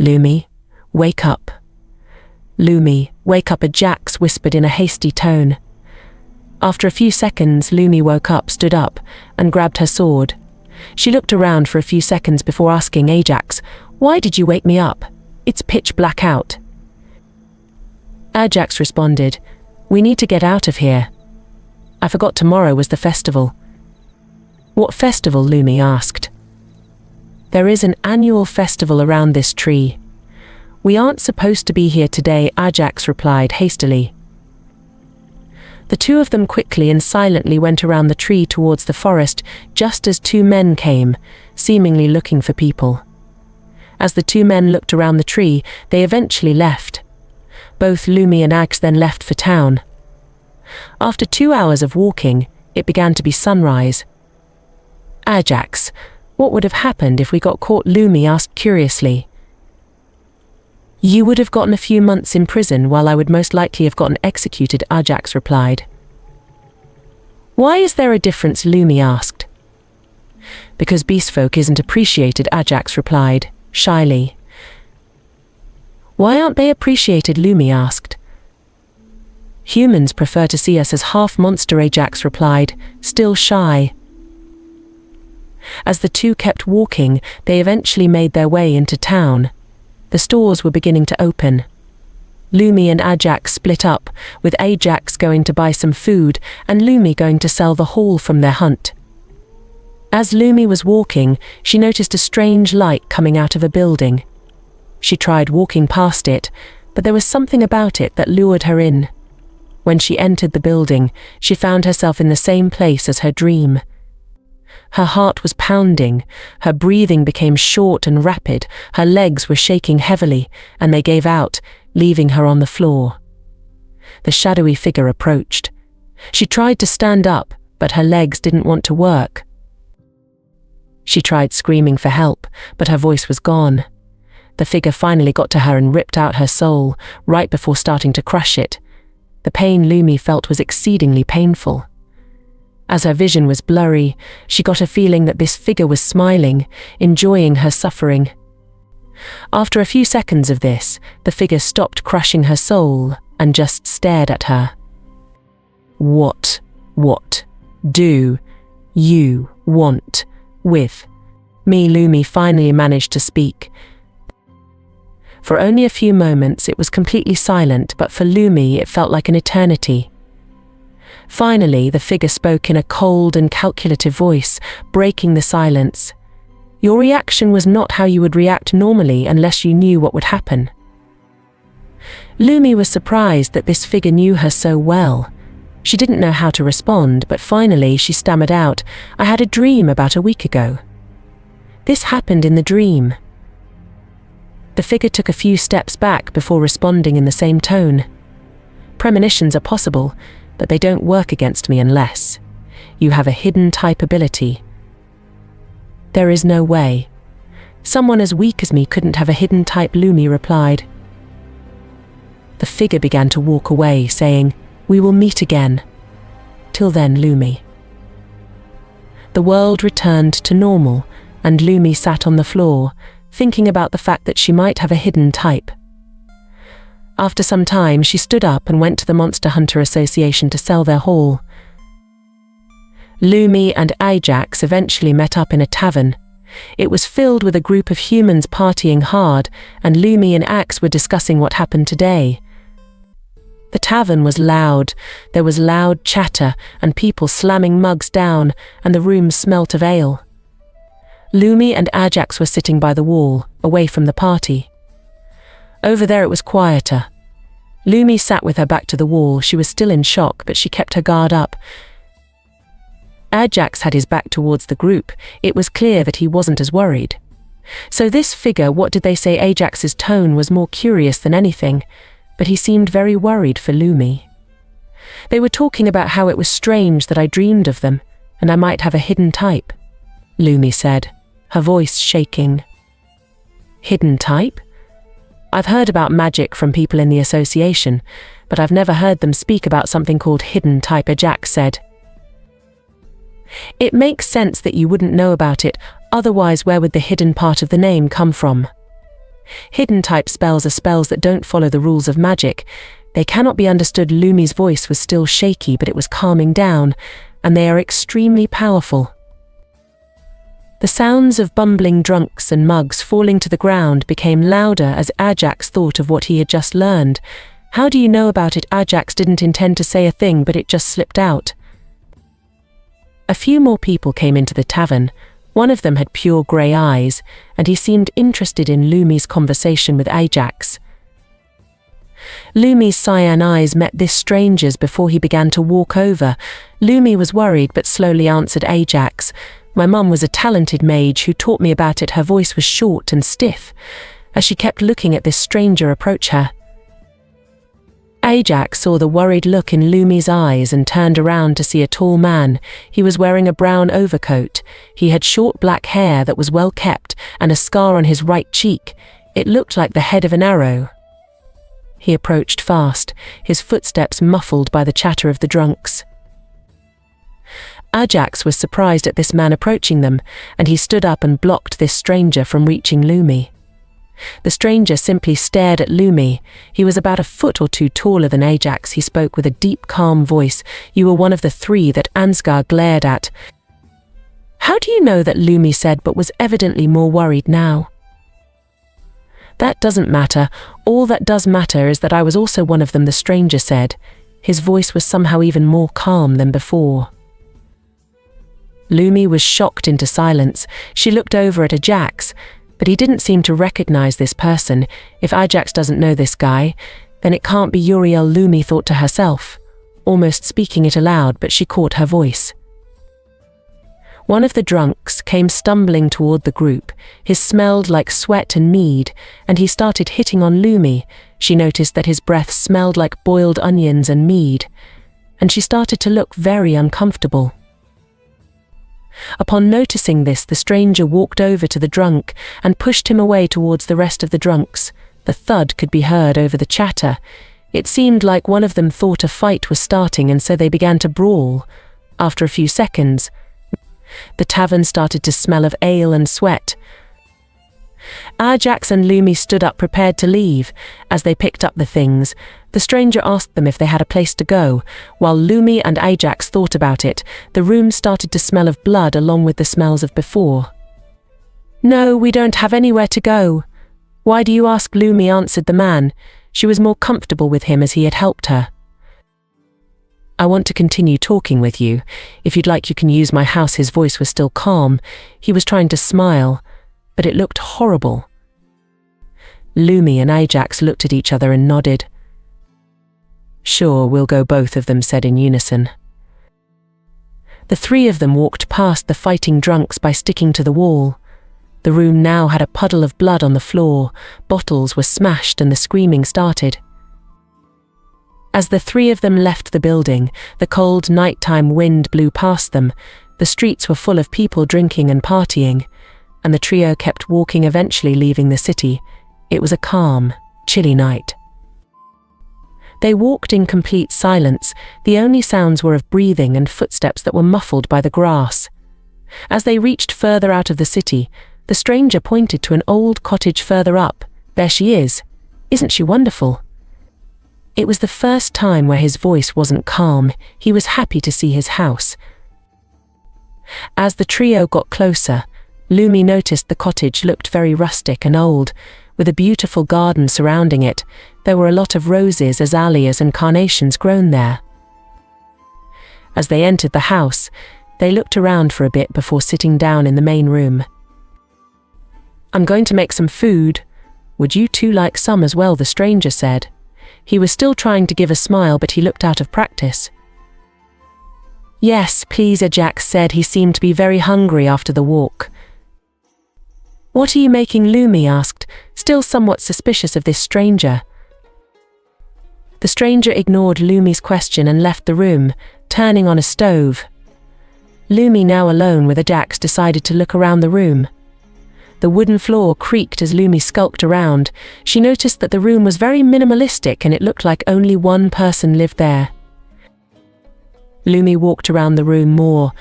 "Lumi, wake up." "Lumi, wake up," Ajax whispered in a hasty tone. After a few seconds, Lumi woke up, stood up, and grabbed her sword. She looked around for a few seconds before asking Ajax, "Why did you wake me up? It's pitch black out." Ajax responded, "We need to get out of here. I forgot tomorrow was the festival." "What festival?" Lumi asked. "There is an annual festival around this tree. We aren't supposed to be here today," Ajax replied hastily. The two of them quickly and silently went around the tree towards the forest just as two men came, seemingly looking for people. As the two men looked around the tree, they eventually left. Both Lumi and Ajax then left for town. After 2 hours of walking, it began to be sunrise. "Ajax, what would have happened if we got caught?" Lumi asked curiously. "You would have gotten a few months in prison, while I would most likely have gotten executed," Ajax replied. "Why is there a difference?" Lumi asked. "Because beastfolk isn't appreciated," Ajax replied, shyly. "Why aren't they appreciated?" Lumi asked. "Humans prefer to see us as half monster," Ajax replied, still shy. As the two kept walking, they eventually made their way into town. The stores were beginning to open. Lumi and Ajax split up, with Ajax going to buy some food and Lumi going to sell the haul from their hunt. As Lumi was walking, she noticed a strange light coming out of a building. She tried walking past it, but there was something about it that lured her in. When she entered the building, she found herself in the same place as her dream. Her heart was pounding, her breathing became short and rapid, her legs were shaking heavily, and they gave out, leaving her on the floor. The shadowy figure approached. She tried to stand up, but her legs didn't want to work. She tried screaming for help, but her voice was gone. The figure finally got to her and ripped out her soul, right before starting to crush it. The pain Lumi felt was exceedingly painful. As her vision was blurry, she got a feeling that this figure was smiling, enjoying her suffering. After a few seconds of this, the figure stopped crushing her soul and just stared at her. What do you want with me?" Lumi finally managed to speak. For only a few moments it was completely silent, but for Lumi it felt like an eternity. Finally, the figure spoke in a cold and calculative voice, breaking the silence. "Your reaction was not how you would react normally unless you knew what would happen." Lumi was surprised that this figure knew her so well. She didn't know how to respond, but finally she stammered out, "I had a dream about a week ago. This happened in the dream." The figure took a few steps back before responding in the same tone. "Premonitions are possible, but they don't work against me unless you have a hidden type ability." "There is no way. Someone as weak as me couldn't have a hidden type," Lumi replied. The figure began to walk away, saying, "We will meet again. Till then, Lumi." The world returned to normal, and Lumi sat on the floor, thinking about the fact that she might have a hidden type. After some time, she stood up and went to the Monster Hunter Association to sell their haul. Lumi and Ajax eventually met up in a tavern. It was filled with a group of humans partying hard, and Lumi and Axe were discussing what happened today. The tavern was loud. There was loud chatter and people slamming mugs down, and the room smelt of ale. Lumi and Ajax were sitting by the wall, away from the party. Over there it was quieter. Lumi sat with her back to the wall. She was still in shock, but she kept her guard up. Ajax had his back towards the group. It was clear that he wasn't as worried. So this figure, what did they say? Ajax's tone was more curious than anything, but he seemed very worried for Lumi. They were talking about how it was strange that I dreamed of them, and I might have a hidden type, Lumi said, her voice shaking. Hidden type? I've heard about magic from people in the association, but I've never heard them speak about something called hidden type, Ajax said. It makes sense that you wouldn't know about it, otherwise where would the hidden part of the name come from? Hidden type spells are spells that don't follow the rules of magic. They cannot be understood. Lumi's voice was still shaky, but it was calming down, and they are extremely powerful. The sounds of bumbling drunks and mugs falling to the ground became louder as Ajax thought of what he had just learned. How do you know about it? Ajax didn't intend to say a thing, but it just slipped out. A few more people came into the tavern. One of them had pure grey eyes, and he seemed interested in Lumi's conversation with Ajax. Lumi's cyan eyes met this stranger's before he began to walk over. Lumi was worried but slowly answered Ajax. My mum was a talented mage who taught me about it. Her voice was short and stiff as she kept looking at this stranger approach her. Ajax saw the worried look in Lumi's eyes and turned around to see a tall man. He was wearing a brown overcoat. He had short black hair that was well kept and a scar on his right cheek. It looked like the head of an arrow. He approached fast, his footsteps muffled by the chatter of the drunks. Ajax was surprised at this man approaching them, and he stood up and blocked this stranger from reaching Lumi. The stranger simply stared at Lumi. He was about a foot or two taller than Ajax. He spoke with a deep, calm voice. You were one of the three that Ansgar glared at. How do you know that? Lumi said, but was evidently more worried now. That doesn't matter. All that does matter is that I was also one of them, the stranger said. His voice was somehow even more calm than before. Lumi was shocked into silence. She looked over at Ajax, but he didn't seem to recognize this person. If Ajax doesn't know this guy, then it can't be Uriel, Lumi thought to herself, almost speaking it aloud, but she caught her voice. One of the drunks came stumbling toward the group. His smelled like sweat and mead, and he started hitting on Lumi. She noticed that his breath smelled like boiled onions and mead, and she started to look very uncomfortable. Upon noticing this, the stranger walked over to the drunk and pushed him away towards the rest of the drunks. The thud could be heard over the chatter. It seemed like one of them thought a fight was starting, and so they began to brawl. After a few seconds, the tavern started to smell of ale and sweat. Ajax and Lumi stood up prepared to leave. As they picked up the things, the stranger asked them if they had a place to go. While Lumi and Ajax thought about it, the room started to smell of blood along with the smells of before. No, we don't have anywhere to go. Why do you ask? Lumi answered the man. She was more comfortable with him as he had helped her. I want to continue talking with you. If you'd like, you can use my house. His voice was still calm. He was trying to smile, but it looked horrible. Lumi and Ajax looked at each other and nodded. Sure, we'll go, both of them said in unison. The three of them walked past the fighting drunks by sticking to the wall. The room now had a puddle of blood on the floor. Bottles were smashed and the screaming started. As the three of them left the building, the cold nighttime wind blew past them. The streets were full of people drinking and partying, and the trio kept walking, eventually leaving the city. It was a calm, chilly night. They walked in complete silence. The only sounds were of breathing and footsteps that were muffled by the grass. As they reached further out of the city, the stranger pointed to an old cottage further up. There she is. Isn't she wonderful? It was the first time where his voice wasn't calm. He was happy to see his house. As the trio got closer, Lumi noticed the cottage looked very rustic and old, with a beautiful garden surrounding it. There were a lot of roses, azaleas and carnations grown there. As they entered the house, they looked around for a bit before sitting down in the main room. I'm going to make some food. Would you two like some as well? The stranger said. He was still trying to give a smile, but he looked out of practice. Yes, please, Ajax said. He seemed to be very hungry after the walk. What are you making? Lumi asked, still somewhat suspicious of this stranger. The stranger ignored Lumi's question and left the room, turning on a stove. Lumi, now alone with Ajax, decided to look around the room. The wooden floor creaked as Lumi skulked around. She noticed that the room was very minimalistic and it looked like only one person lived there. Lumi walked around the room more.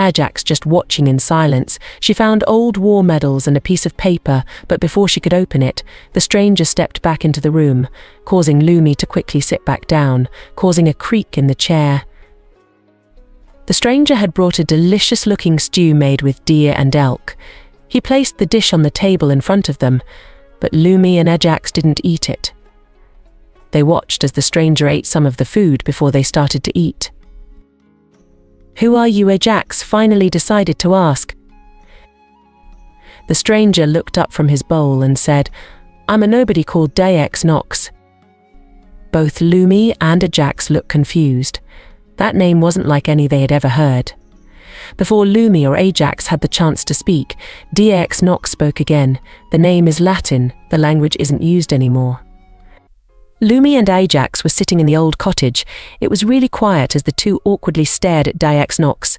Ajax just watching in silence. She found old war medals and a piece of paper, but before she could open it, the stranger stepped back into the room, causing Lumi to quickly sit back down, causing a creak in the chair. The stranger had brought a delicious-looking stew made with deer and elk. He placed the dish on the table in front of them, but Lumi and Ajax didn't eat it. They watched as the stranger ate some of the food before they started to eat. "Who are you?" Ajax finally decided to ask. The stranger looked up from his bowl and said, "I'm a nobody called Daex Nox." Both Lumi and Ajax looked confused. That name wasn't like any they had ever heard. Before Lumi or Ajax had the chance to speak, Daex Nox spoke again. "The name is Latin, the language isn't used anymore." Lumi and Ajax were sitting in the old cottage. It was really quiet as the two awkwardly stared at Daex Nox.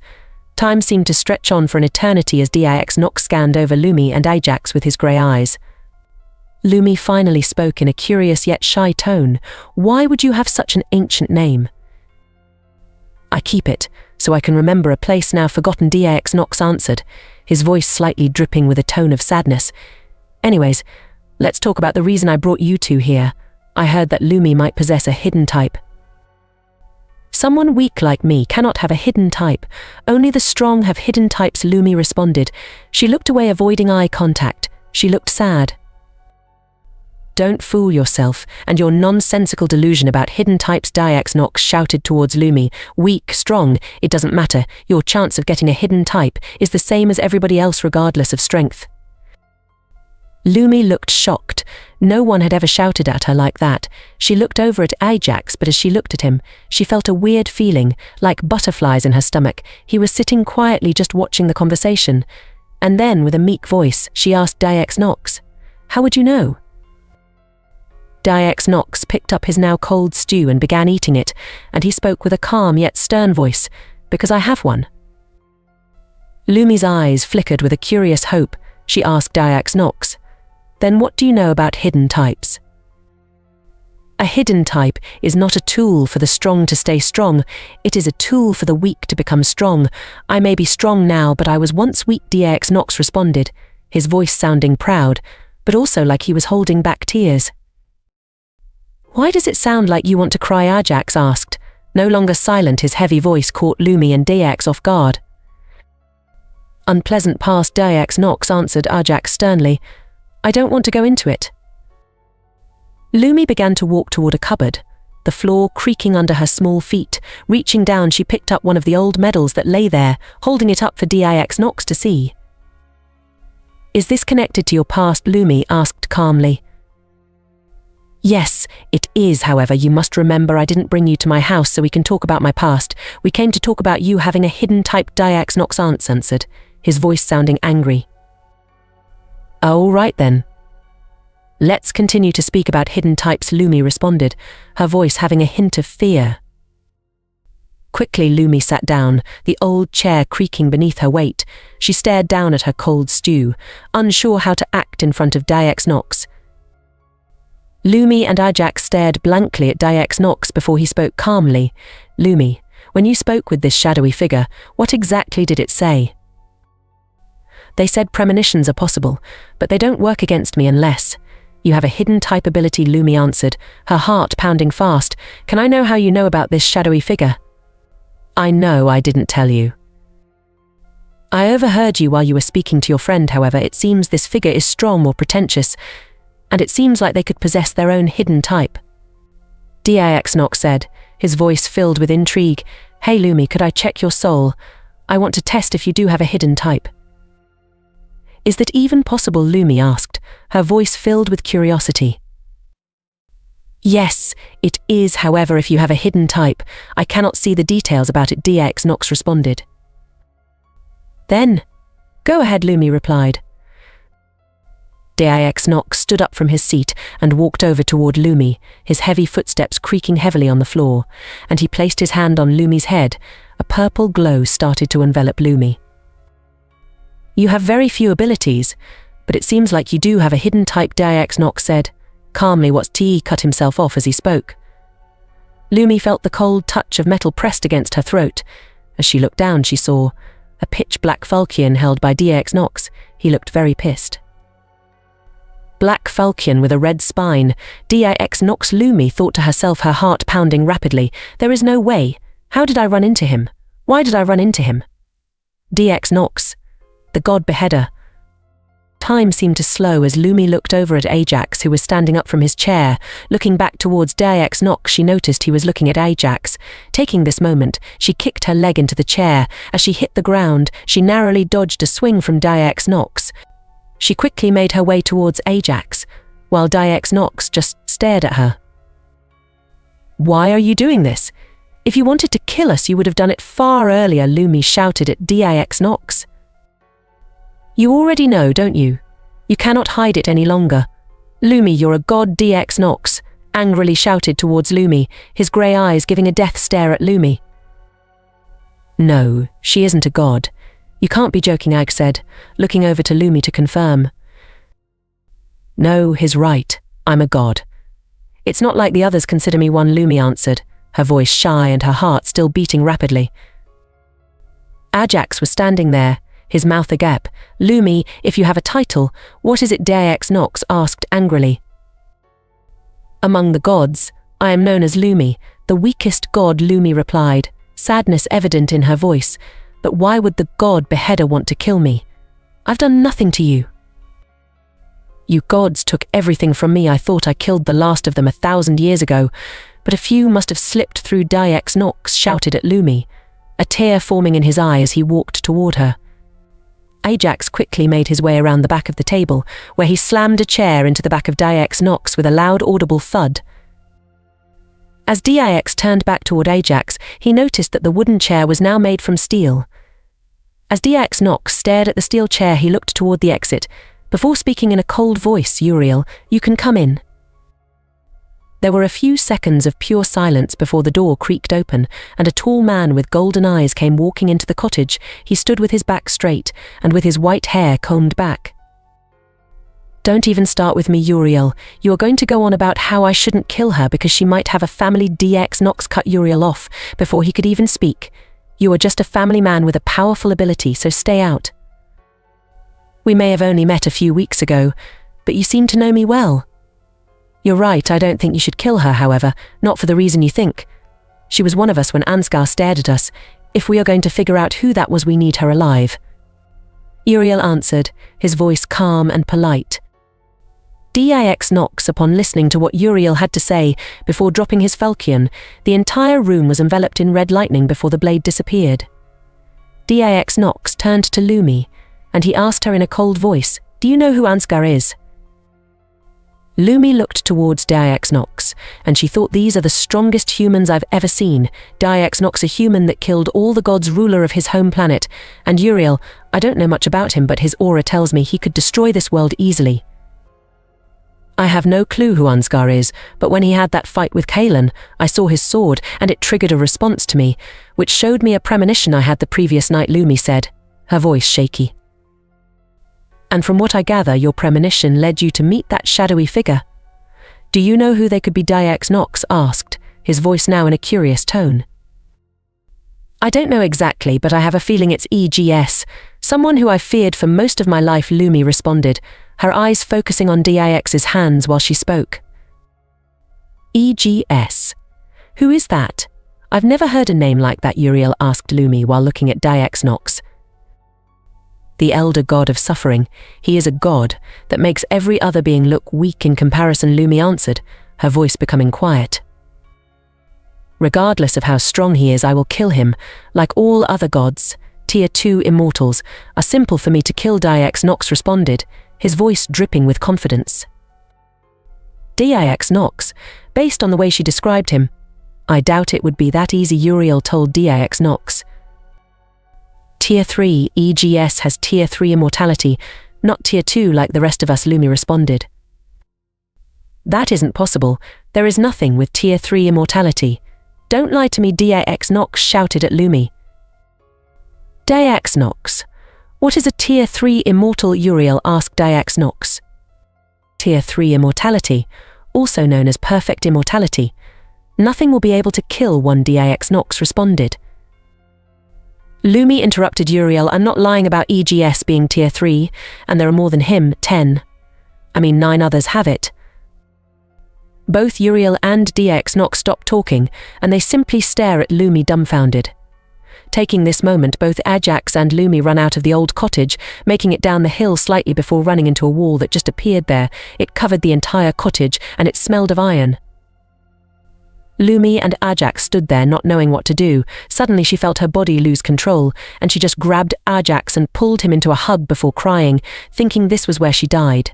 Time seemed to stretch on for an eternity as Daex Nox scanned over Lumi and Ajax with his grey eyes. Lumi finally spoke in a curious yet shy tone. "Why would you have such an ancient name?" "I keep it, so I can remember a place now forgotten," Daex Nox answered, his voice slightly dripping with a tone of sadness. "Anyways, let's talk about the reason I brought you two here. I heard that Lumi might possess a hidden type." "Someone weak like me cannot have a hidden type. Only the strong have hidden types," Lumi responded. She looked away, avoiding eye contact. She looked sad. "Don't fool yourself and your nonsensical delusion about hidden types," Daex Nox shouted towards Lumi. "Weak, strong, it doesn't matter. Your chance of getting a hidden type is the same as everybody else regardless of strength." Lumi looked shocked. No one had ever shouted at her like that. She looked over at Ajax, but as she looked at him, she felt a weird feeling, like butterflies in her stomach. He was sitting quietly just watching the conversation. And then, with a meek voice, she asked Daex Nox, "How would you know?" Daex Nox picked up his now cold stew and began eating it, and he spoke with a calm yet stern voice, "Because I have one." Lumi's eyes flickered with a curious hope. She asked Daex Nox, "Then what do you know about hidden types?" "A hidden type is not a tool for the strong to stay strong. It is a tool for the weak to become strong. I may be strong now, but I was once weak," Daex Nox responded, his voice sounding proud, but also like he was holding back tears. "Why does it sound like you want to cry?" Ajax asked. No longer silent, his heavy voice caught Lumi and Daex off guard. "Unpleasant past," Daex Nox answered Ajax sternly. "I don't want to go into it." Lumi began to walk toward a cupboard, the floor creaking under her small feet. Reaching down, she picked up one of the old medals that lay there, holding it up for Daex Nox to see. "Is this connected to your past?" Lumi asked calmly. "Yes, it is. However, you must remember I didn't bring you to my house so we can talk about my past. We came to talk about you having a hidden type," Daex Nox answered, his voice sounding angry. "All right then. Let's continue to speak about hidden types," Lumi responded, her voice having a hint of fear. Quickly, Lumi sat down, the old chair creaking beneath her weight. She stared down at her cold stew, unsure how to act in front of Daex Nox. Lumi and Ajax stared blankly at Daex Nox before he spoke calmly. "Lumi, when you spoke with this shadowy figure, what exactly did it say?" "They said premonitions are possible, but they don't work against me unless you have a hidden type ability," Lumi answered, her heart pounding fast. "Can I know how you know about this shadowy figure?" "I know I didn't tell you. I overheard you while you were speaking to your friend. However, it seems this figure is strong or pretentious, and it seems like they could possess their own hidden type." Daex Nox said, his voice filled with intrigue. "Hey Lumi, could I check your soul? I want to test if you do have a hidden type." "Is that even possible?" Lumi asked, her voice filled with curiosity. "Yes, it is. However, if you have a hidden type, I cannot see the details about it," Daex Nox responded. "Then, go ahead," Lumi replied. Daex Nox stood up from his seat and walked over toward Lumi, his heavy footsteps creaking heavily on the floor, and he placed his hand on Lumi's head. A purple glow started to envelop Lumi. "You have very few abilities, but it seems like you do have a hidden type," Daex Nox said, calmly. What's T cut himself off as he spoke. Lumi felt the cold touch of metal pressed against her throat. As she looked down, she saw a pitch-black falchion held by DAX Nox. He looked very pissed. Black falchion with a red spine. DAX Nox. Lumi thought to herself, her heart pounding rapidly. There is no way. How did I run into him? Why did I run into him? DAX Nox, the god beheader. Time seemed to slow as Lumi looked over at Ajax, who was standing up from his chair. Looking back towards DAX Nox, she noticed he was looking at Ajax. Taking this moment, she kicked her leg into the chair. As she hit the ground, she narrowly dodged a swing from DAX Nox. She quickly made her way towards Ajax, while DAX Nox just stared at her. Why are you doing this? If you wanted to kill us, you would have done it far earlier, Lumi shouted at DAX Nox. You already know, don't you? You cannot hide it any longer. Lumi, you're a god, DAX Nox angrily shouted towards Lumi, his grey eyes giving a death stare at Lumi. No, she isn't a god. You can't be joking, Ag said, looking over to Lumi to confirm. No, he's right. I'm a god. It's not like the others consider me one, Lumi answered, her voice shy and her heart still beating rapidly. Ajax was standing there, his mouth agape. Lumi, if you have a title, what is it? DAX Nox asked angrily. Among the gods, I am known as Lumi, the weakest god, Lumi replied, sadness evident in her voice. But why would the god beheader want to kill me? I've done nothing to you. You gods took everything from me. I thought I killed the last of them 1,000 years ago, but a few must have slipped through. DAX Nox shouted at Lumi, a tear forming in his eye as he walked toward her. Ajax quickly made his way around the back of the table, where he slammed a chair into the back of DAX Nox with a loud audible thud. As DAX turned back toward Ajax, he noticed that the wooden chair was now made from steel. As DAX Nox stared at the steel chair, he looked toward the exit. Before speaking in a cold voice, Uriel, you can come in. There were a few seconds of pure silence before the door creaked open, and a tall man with golden eyes came walking into the cottage. He stood with his back straight, and with his white hair combed back. Don't even start with me, Uriel. You are going to go on about how I shouldn't kill her because she might have a family. DAX Nox cut Uriel off before he could even speak. You are just a family man with a powerful ability, so stay out. We may have only met a few weeks ago, but you seem to know me well. You're right, I don't think you should kill her, however, not for the reason you think. She was one of us when Ansgar stared at us. If we are going to figure out who that was, we need her alive. Uriel answered, his voice calm and polite. DAX Nox, upon listening to what Uriel had to say, before dropping his falchion, the entire room was enveloped in red lightning before the blade disappeared. DAX Nox turned to Lumi, and he asked her in a cold voice, do you know who Ansgar is? Lumi looked towards DAX Nox, and she thought, these are the strongest humans I've ever seen. DAX Nox, a human that killed all the gods, ruler of his home planet. And Uriel, I don't know much about him, but his aura tells me he could destroy this world easily. I have no clue who Ansgar is, but when he had that fight with Kalen, I saw his sword, and it triggered a response to me, which showed me a premonition I had the previous night, Lumi said, her voice shaky. And from what I gather, your premonition led you to meet that shadowy figure. Do you know who they could be? DAX Nox asked, his voice now in a curious tone. I don't know exactly, but I have a feeling it's EGS, someone who I feared for most of my life, Lumi responded, her eyes focusing on DAX's hands while she spoke. EGS? Who is that? I've never heard a name like that, Uriel asked Lumi while looking at DAX Nox. The elder god of suffering. He is a god that makes every other being look weak in comparison, Lumi answered, her voice becoming quiet. Regardless of how strong he is, I will kill him. Like all other gods, Tier 2 immortals are simple for me to kill, DAX Nox responded, his voice dripping with confidence. DAX Nox, based on the way she described him, I doubt it would be that easy, Uriel told DAX Nox. Tier 3 EGS has Tier 3 immortality, not Tier 2 like the rest of us, Lumi responded. That isn't possible. There is nothing with Tier 3 immortality. Don't lie to me, DAX Nox shouted at Lumi. DAX Nox, what is a Tier 3 immortal? Uriel asked DAX Nox. Tier 3 immortality, also known as perfect immortality. Nothing will be able to kill one, DAX Nox responded. Lumi interrupted Uriel. I'm not lying about EGS being tier 3, and there are more than him, 10. I mean 9 others have it. Both Uriel and DX Nox stop talking, and they simply stare at Lumi dumbfounded. Taking this moment, both Ajax and Lumi run out of the old cottage, making it down the hill slightly before running into a wall that just appeared there. It covered the entire cottage, and it smelled of iron. Lumi and Ajax stood there not knowing what to do. Suddenly she felt her body lose control, and she just grabbed Ajax and pulled him into a hug before crying, thinking this was where she died.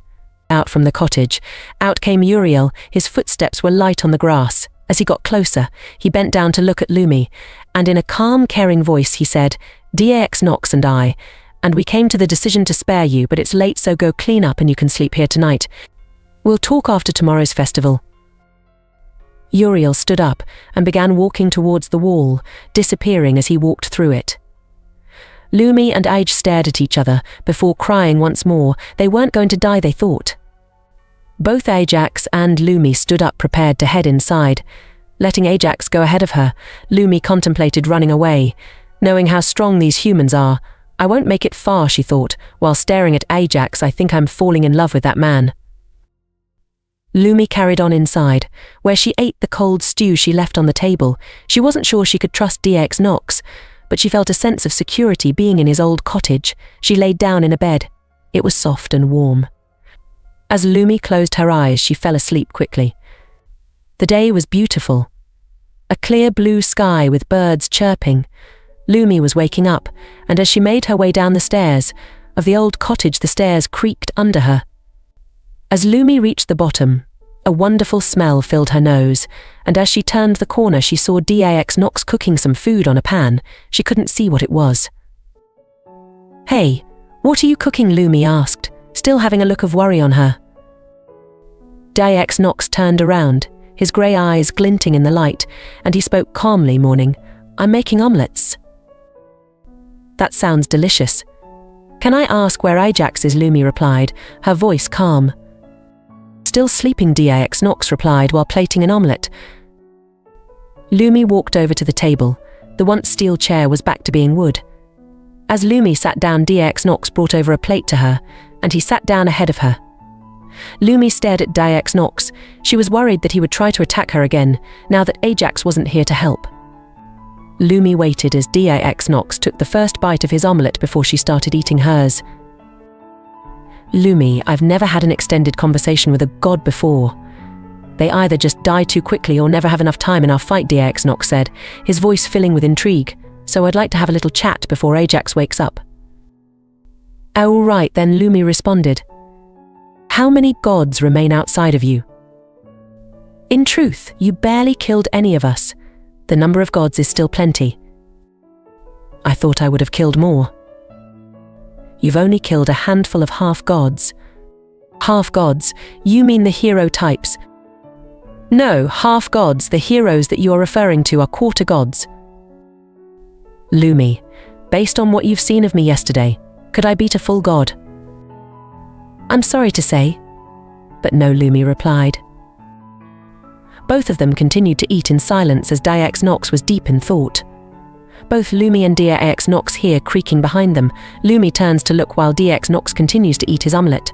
Out from the cottage, out came Uriel. His footsteps were light on the grass. As he got closer, he bent down to look at Lumi, and in a calm, caring voice he said, DX Nox and I, and we came to the decision to spare you, but it's late, so go clean up and you can sleep here tonight. We'll talk after tomorrow's festival. Uriel stood up and began walking towards the wall, disappearing as he walked through it. Lumi and Age stared at each other before crying once more. They weren't going to die, they thought. Both Ajax and Lumi stood up prepared to head inside. Letting Ajax go ahead of her, Lumi contemplated running away. Knowing how strong these humans are, I won't make it far, she thought, while staring at Ajax. I think I'm falling in love with that man. Lumi carried on inside, where she ate the cold stew she left on the table. She wasn't sure she could trust DX Nox, but she felt a sense of security being in his old cottage. She laid down in a bed. It was soft and warm. As Lumi closed her eyes, she fell asleep quickly. The day was beautiful. A clear blue sky with birds chirping. Lumi was waking up, and as she made her way down the stairs of the old cottage, the stairs creaked under her. As Lumi reached the bottom, a wonderful smell filled her nose, and as she turned the corner she saw DX Nox cooking some food on a pan. She couldn't see what it was. Hey, what are you cooking? Lumi asked, still having a look of worry on her. DX Nox turned around, his grey eyes glinting in the light, and he spoke calmly, morning. I'm making omelettes. That sounds delicious. Can I ask where Ajax is? Lumi replied, her voice calm. Still sleeping, DX Nox replied while plating an omelette. Lumi walked over to the table. The once steel chair was back to being wood. As Lumi sat down, DX Nox brought over a plate to her, and he sat down ahead of her. Lumi stared at DX Nox. She was worried that he would try to attack her again, now that Ajax wasn't here to help. Lumi waited as DX Nox took the first bite of his omelette before she started eating hers. Lumi, I've never had an extended conversation with a god before. They either just die too quickly or never have enough time in our fight, DX Nox said, his voice filling with intrigue. So I'd like to have a little chat before Ajax wakes up. All right then, Lumi responded. How many gods remain outside of you? In truth, you barely killed any of us. The number of gods is still plenty. I thought I would have killed more. You've only killed a handful of half-gods. Half-gods? You mean the hero types? No, half-gods, the heroes that you're referring to are quarter-gods. Lumi, based on what you've seen of me yesterday, could I beat a full god? I'm sorry to say, but no, Lumi replied. Both of them continued to eat in silence as DX Nox was deep in thought. Both Lumi and DX Nox hear creaking behind them. Lumi turns to look while DX Nox continues to eat his omelette.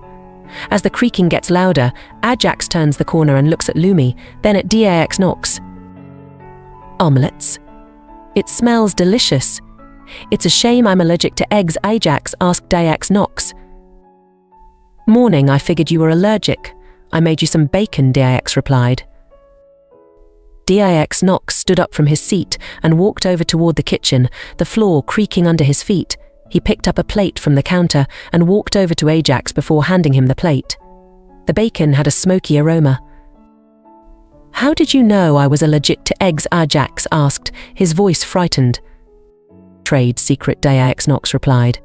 As the creaking gets louder, Ajax turns the corner and looks at Lumi, then at DX Nox. Omelettes? It smells delicious. It's a shame I'm allergic to eggs, Ajax asked DX Nox. Morning, I figured you were allergic. I made you some bacon, DX replied. DX Nox stood up from his seat and walked over toward the kitchen, the floor creaking under his feet. He picked up a plate from the counter and walked over to Ajax before handing him the plate. The bacon had a smoky aroma. How did you know I was allergic to eggs? Ajax asked, his voice frightened. Trade secret, DX Nox replied.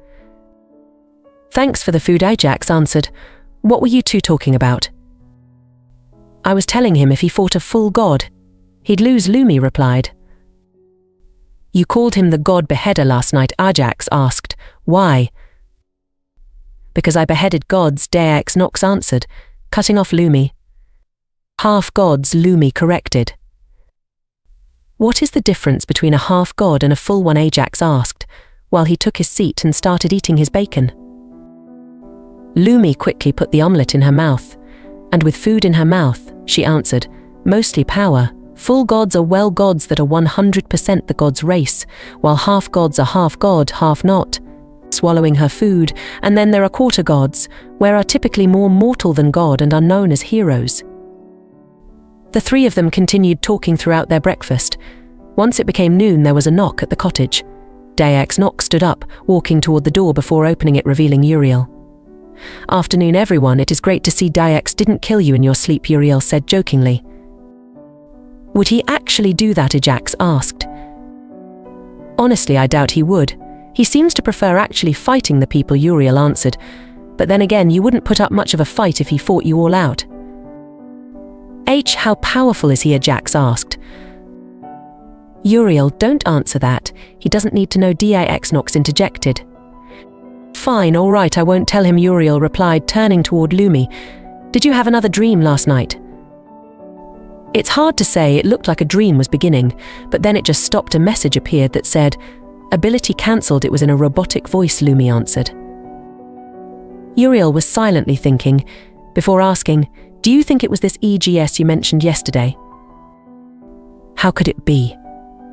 Thanks for the food, Ajax answered. What were you two talking about? I was telling him if he fought a full god, he'd lose, Lumi replied. You called him the god beheader last night, Ajax asked. Why? Because I beheaded gods, DX Nox answered, cutting off Lumi. Half-gods, Lumi corrected. What is the difference between a half-god and a full one? Ajax asked. while he took his seat and started eating his bacon. Lumi quickly put the omelette in her mouth, and with food in her mouth, she answered, "Mostly power. Full gods are well gods that are 100% the god's race, while half gods are half god, half not." Swallowing her food, and then there are quarter gods, where are typically more mortal than god and are known as heroes. The three of them continued talking throughout their breakfast. Once it became noon, there was a knock at the cottage. Deus Nox stood up, walking toward the door before opening it, revealing Uriel. "Afternoon, everyone. It is great to see Deus didn't kill you in your sleep," Uriel said jokingly. "Would he actually do that?" Ajax asked. "Honestly, I doubt he would. He seems to prefer actually fighting the people," Uriel answered. "But then again, you wouldn't put up much of a fight if he fought you all out." "How powerful is he?" Ajax asked. "Uriel, don't answer that. He doesn't need to know." Deus Nox interjected. "Fine, all right, I won't tell him," Uriel replied, turning toward Lumi. "Did you have another dream last night?" "It's hard to say. It looked like a dream was beginning, but then it just stopped. A message appeared that said, 'Ability cancelled.' It was in a robotic voice," Lumi answered. Uriel was silently thinking, before asking, "Do you think it was this EGS you mentioned yesterday?" "How could it be?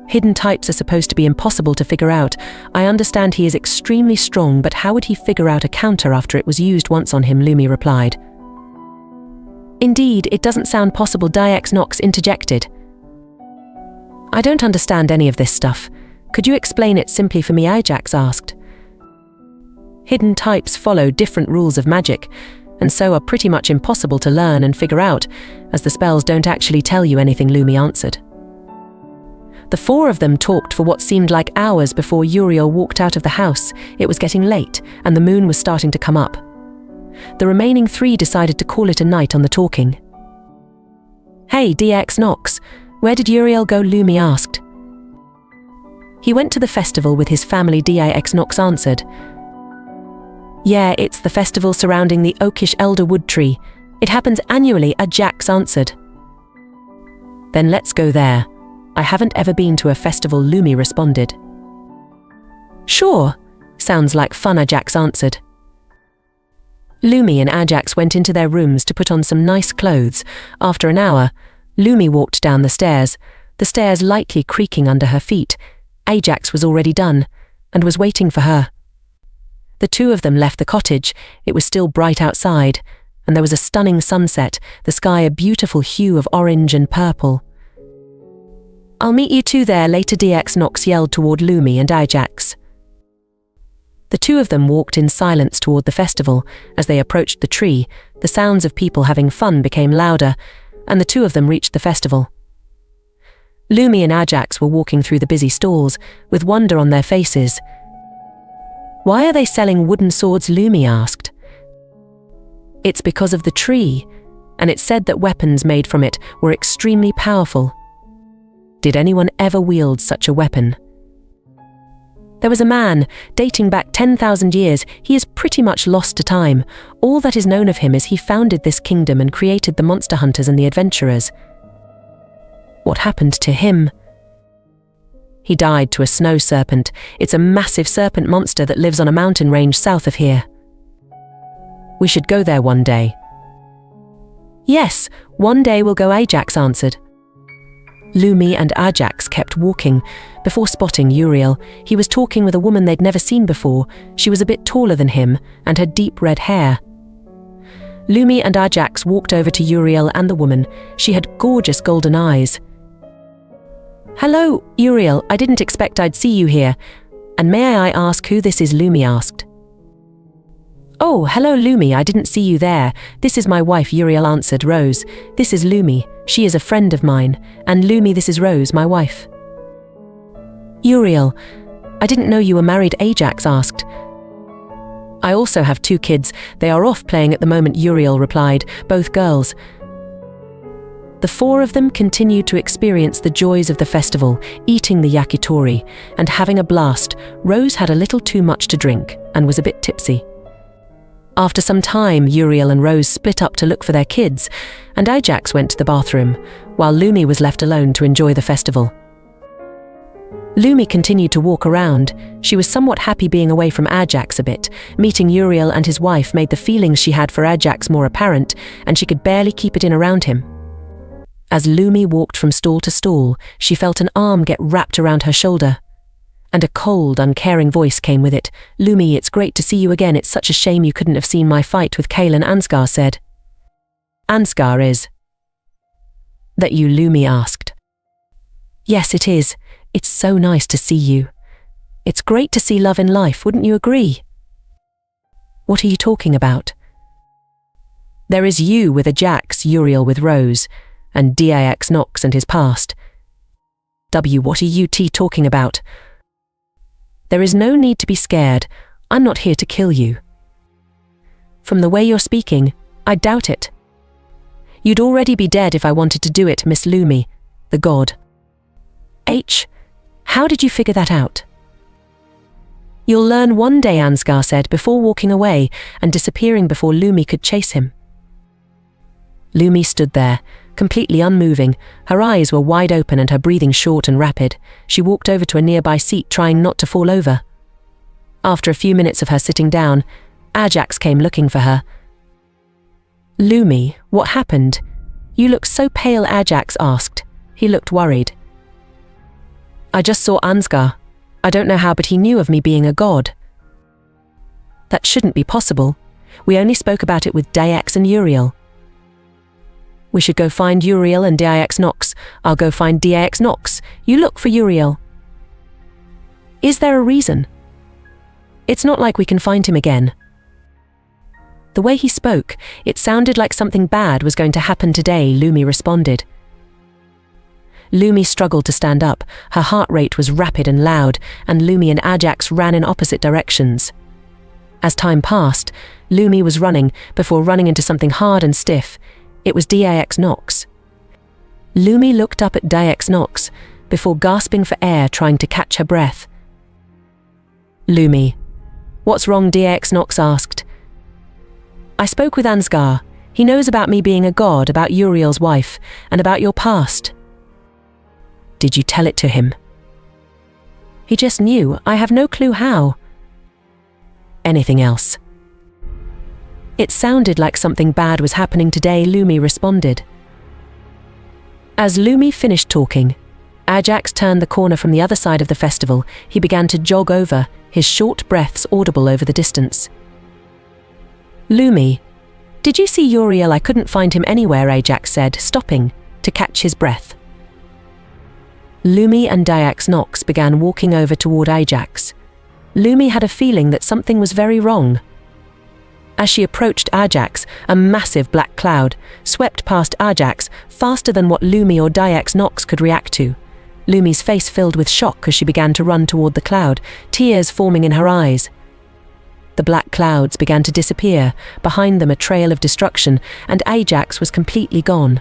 Hidden types are supposed to be impossible to figure out. I understand he is extremely strong, but how would he figure out a counter after it was used once on him?" Lumi replied. "Indeed, it doesn't sound possible," Deus Nox interjected. "I don't understand any of this stuff. Could you explain it simply for me?" Ajax asked. "Hidden types follow different rules of magic, and so are pretty much impossible to learn and figure out, as the spells don't actually tell you anything," Lumi answered. The four of them talked for what seemed like hours before Uriel walked out of the house. It was getting late, and the moon was starting to come up. The remaining three decided to call it a night on the talking. "Hey, Deus Nox, where did Uriel go?" Lumi asked. "He went to the festival with his family," Deus Nox answered. "Yeah, it's the festival surrounding the oakish elder wood tree. It happens annually," Ajax answered. "Then let's go there. I haven't ever been to a festival," Lumi responded. "Sure, sounds like fun," Ajax answered. Lumi and Ajax went into their rooms to put on some nice clothes. After an hour, Lumi walked down the stairs lightly creaking under her feet. Ajax was already done, and was waiting for her. The two of them left the cottage. It was still bright outside, and there was a stunning sunset, the sky a beautiful hue of orange and purple. "I'll meet you two there later," Deus Nox yelled toward Lumi and Ajax. The two of them walked in silence toward the festival. As they approached the tree, the sounds of people having fun became louder, and the two of them reached the festival. Lumi and Ajax were walking through the busy stalls, with wonder on their faces. "Why are they selling wooden swords?" Lumi asked. "It's because of the tree, and it said that weapons made from it were extremely powerful. Did anyone ever wield such a weapon?" "There was a man, dating back 10,000 years. He is pretty much lost to time. All that is known of him is he founded this kingdom and created the monster hunters and the adventurers." "What happened to him?" "He died to a snow serpent. It's a massive serpent monster that lives on a mountain range south of here. We should go there one day." "Yes, one day we'll go," Ajax answered. Lumi and Ajax kept walking, before spotting Uriel. He was talking with a woman they'd never seen before. She was a bit taller than him, and had deep red hair. Lumi and Ajax walked over to Uriel and the woman. She had gorgeous golden eyes. "Hello, Uriel, I didn't expect I'd see you here. And may I ask who this is?" Lumi asked. "Oh, hello Lumi, I didn't see you there. This is my wife," Uriel answered. "Rose, this is Lumi. She is a friend of mine. And Lumi, this is Rose, my wife." "Uriel, I didn't know you were married," Ajax asked. "I also have 2 kids. They are off playing at the moment," Uriel replied, "both girls." The 4 of them continued to experience the joys of the festival, eating the yakitori, and having a blast. Rose had a little too much to drink, and was a bit tipsy. After some time, Uriel and Rose split up to look for their kids, and Ajax went to the bathroom, while Lumi was left alone to enjoy the festival. Lumi continued to walk around. She was somewhat happy being away from Ajax a bit. Meeting Uriel and his wife made the feelings she had for Ajax more apparent, and she could barely keep it in around him. As Lumi walked from stall to stall, she felt an arm get wrapped around her shoulder. And a cold, uncaring voice came with it. "Lumi, it's great to see you again. It's such a shame you couldn't have seen my fight with Kael," Ansgar said. "Ansgar is that you?" Lumi asked. "Yes, it is. It's so nice to see you. It's great to see love in life, wouldn't you agree?" "What are you talking about?" "There is you with Ajax, Uriel with Rose, and Dix Nox and his past." What are you talking about?" "There is no need to be scared. I'm not here to kill you." "From the way you're speaking, I doubt it." "You'd already be dead if I wanted to do it, Miss Lumi, the god." How did you figure that out?" "You'll learn one day," Ansgar said before walking away and disappearing before Lumi could chase him. Lumi stood there, completely unmoving. Her eyes were wide open and her breathing short and rapid. She walked over to a nearby seat, trying not to fall over. After a few minutes of her sitting down, Ajax came looking for her. "Lumi, what happened? You look so pale," Ajax asked. He looked worried. "I just saw Ansgar. I don't know how, but he knew of me being a god." "That shouldn't be possible. We only spoke about it with Dix and Uriel." "We should go find Uriel and Dix Nox. I'll go find Dix Nox. You look for Uriel." "Is there a reason?" "It's not like we can find him again." The way he spoke, it sounded like something bad was going to happen today, Lumi responded. Lumi struggled to stand up. Her heart rate was rapid and loud, and Lumi and Ajax ran in opposite directions. As time passed, Lumi was running before running into something hard and stiff. It was Dix Nox. Lumi looked up at Dix Nox before gasping for air, trying to catch her breath. "Lumi, what's wrong?" Dix Nox asked. "I spoke with Ansgar. He knows about me being a god, about Uriel's wife, and about your past." "Did you tell it to him?" "He just knew. I have no clue how." "Anything else?" "It sounded like something bad was happening today," Lumi responded. As Lumi finished talking, Ajax turned the corner from the other side of the festival. He began to jog over, his short breaths audible over the distance. "Lumi, did you see Uriel? I couldn't find him anywhere," Ajax said, stopping to catch his breath. Lumi and Dix Nox began walking over toward Ajax. Lumi had a feeling that something was very wrong. As she approached Ajax, a massive black cloud swept past Ajax faster than what Lumi or Dix Nox could react to. Lumi's face filled with shock as she began to run toward the cloud, tears forming in her eyes. The black clouds began to disappear, behind them a trail of destruction, and Ajax was completely gone.